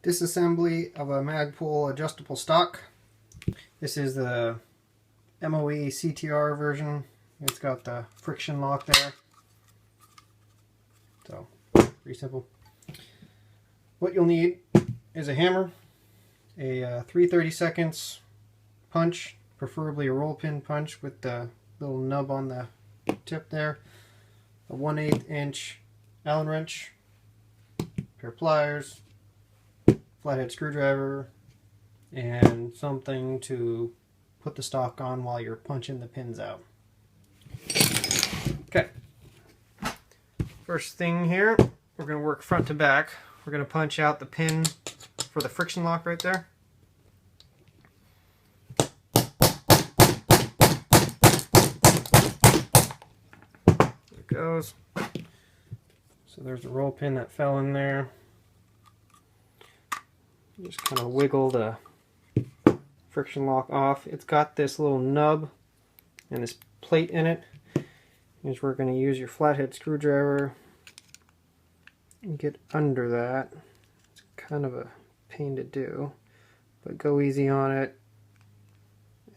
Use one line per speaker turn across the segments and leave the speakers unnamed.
Disassembly of a Magpul adjustable stock. This is the MOE CTR version. It's got the friction lock there. So, pretty simple. What you'll need is a hammer, a 3/32 punch, preferably a roll pin punch with the little nub on the tip there, a 1/8 inch Allen wrench, a pair of pliers, flathead screwdriver, and something to put the stock on while you're punching the pins out. Okay. First thing here, we're going to work front to back. We're going to punch out the pin for the friction lock right there. There it goes. So there's the roll pin that fell in there. Just kind of wiggle the friction lock off. It's got this little nub and this plate in it. Is we're going to use your flathead screwdriver and get under that. It's kind of a pain to do, but go easy on it.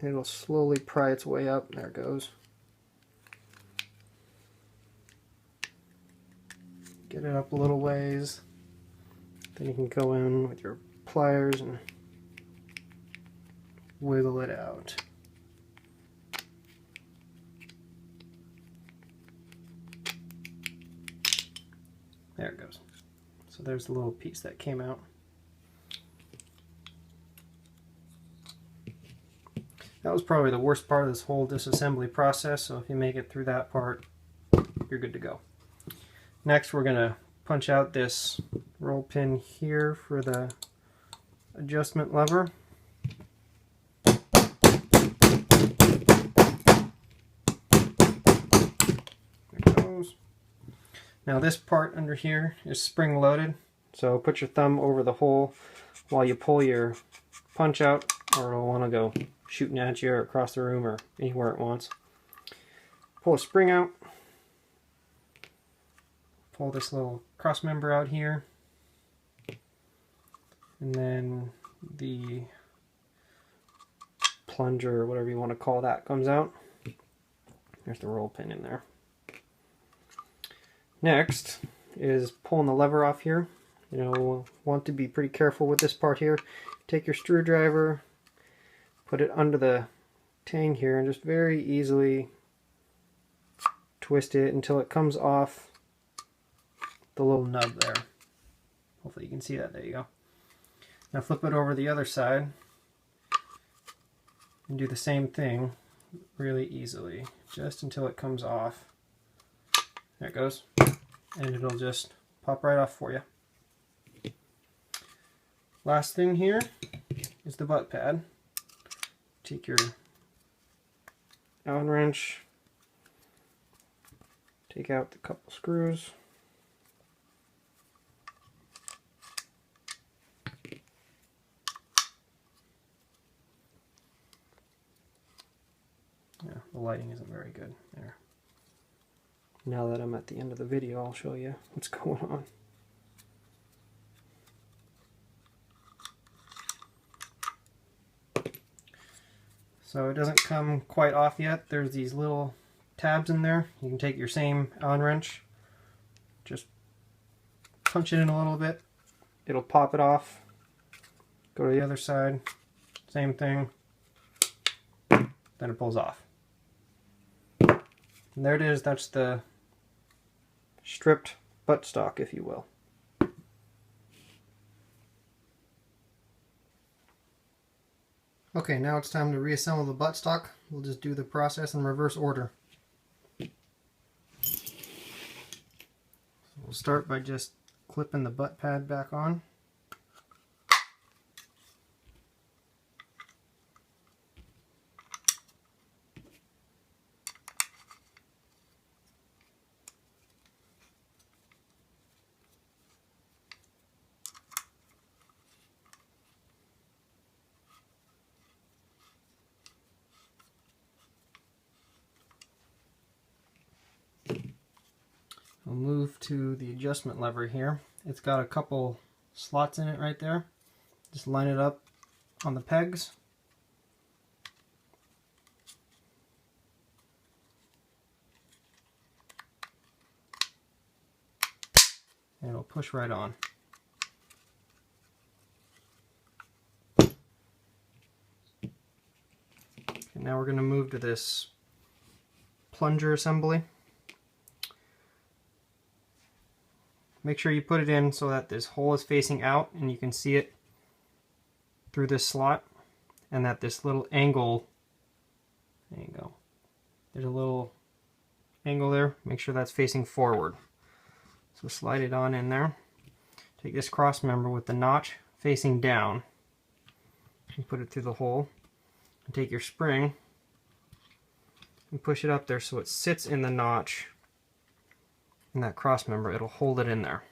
It'll slowly pry its way up. There it goes. Get it up a little ways. Then you can go in with your pliers and wiggle it out. There it goes. So there's the little piece that came out. That was probably the worst part of this whole disassembly process, so if you make it through that part, you're good to go. Next, we're going to punch out this roll pin here for the adjustment lever. There it goes. Now this part under here is spring loaded, so put your thumb over the hole while you pull your punch out, or it'll want to go shooting at you or across the room or anywhere it wants. Pull a spring out. Pull this little cross member out here, and then the plunger, or whatever you want to call that, comes out. There's the roll pin in there. Next is pulling the lever off here. You know, we'll want to be pretty careful with this part here. Take your screwdriver, put it under the tang here, and just very easily twist it until it comes off the little nub there. Hopefully you can see that. There you go. Now flip it over the other side and do the same thing really easily, just until it comes off. There it goes. And it'll just pop right off for you. Last thing here is the butt pad. Take your Allen wrench, take out the couple screws. Yeah, the lighting isn't very good there. Now that I'm at the end of the video, I'll show you what's going on. So it doesn't come quite off yet. There's these little tabs in there. You can take your same Allen wrench, just punch it in a little bit. It'll pop it off. Go to the other side, same thing. Then it pulls off. And there it is. That's the stripped buttstock, if you will. Okay, now it's time to reassemble the buttstock. We'll just do the process in reverse order. So we'll start by just clipping the butt pad back on. We'll move to the adjustment lever here. It's got a couple slots in it right there. Just line it up on the pegs. And it'll push right on. Okay, now we're going to move to this plunger assembly. Make sure you put it in so that this hole is facing out and you can see it through this slot, and that this little angle, there you go, there's a little angle there, make sure that's facing forward. So slide it on in there. Take this cross member with the notch facing down and put it through the hole, and take your spring and push it up there so it sits in the notch in that cross member. It'll hold it in there.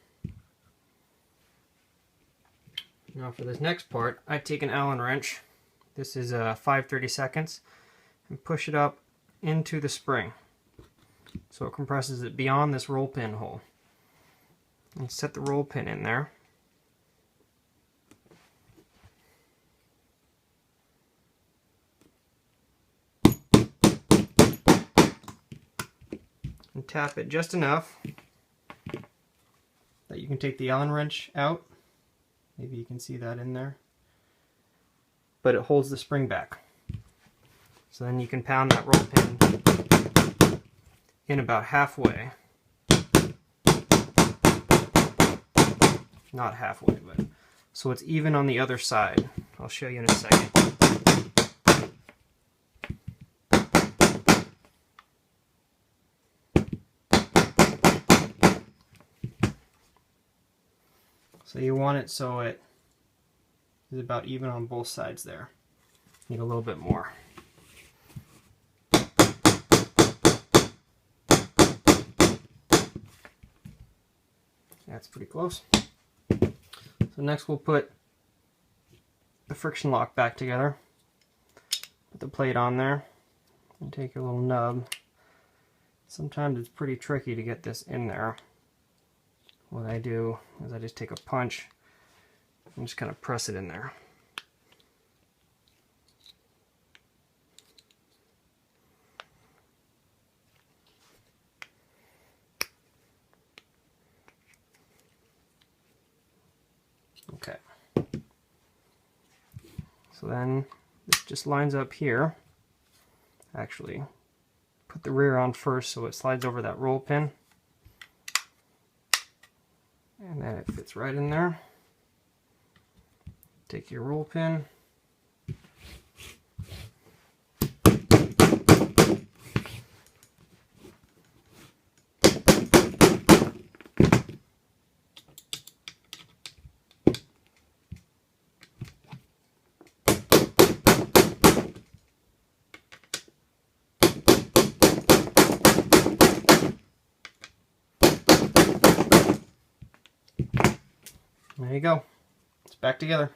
Now for this next part, I take an Allen wrench. This is 5/32, and push it up into the spring so it compresses it beyond this roll pin hole. And set the roll pin in there. And tap it just enough that you can take the Allen wrench out. Maybe you can see that in there. But it holds the spring back. So then you can pound that roll pin in about halfway. Not halfway, but so it's even on the other side. I'll show you in a second. So you want it so it is about even on both sides there. Need a little bit more. That's pretty close. So next we'll put the friction lock back together. Put the plate on there and take your little nub. Sometimes it's pretty tricky to get this in there. What I do is I just take a punch and just kind of press it in there. Okay. So then this just lines up here. Actually, put the rear on first so it slides over that roll pin. And then it fits right in there. Take your roll pin. There you go. It's back together.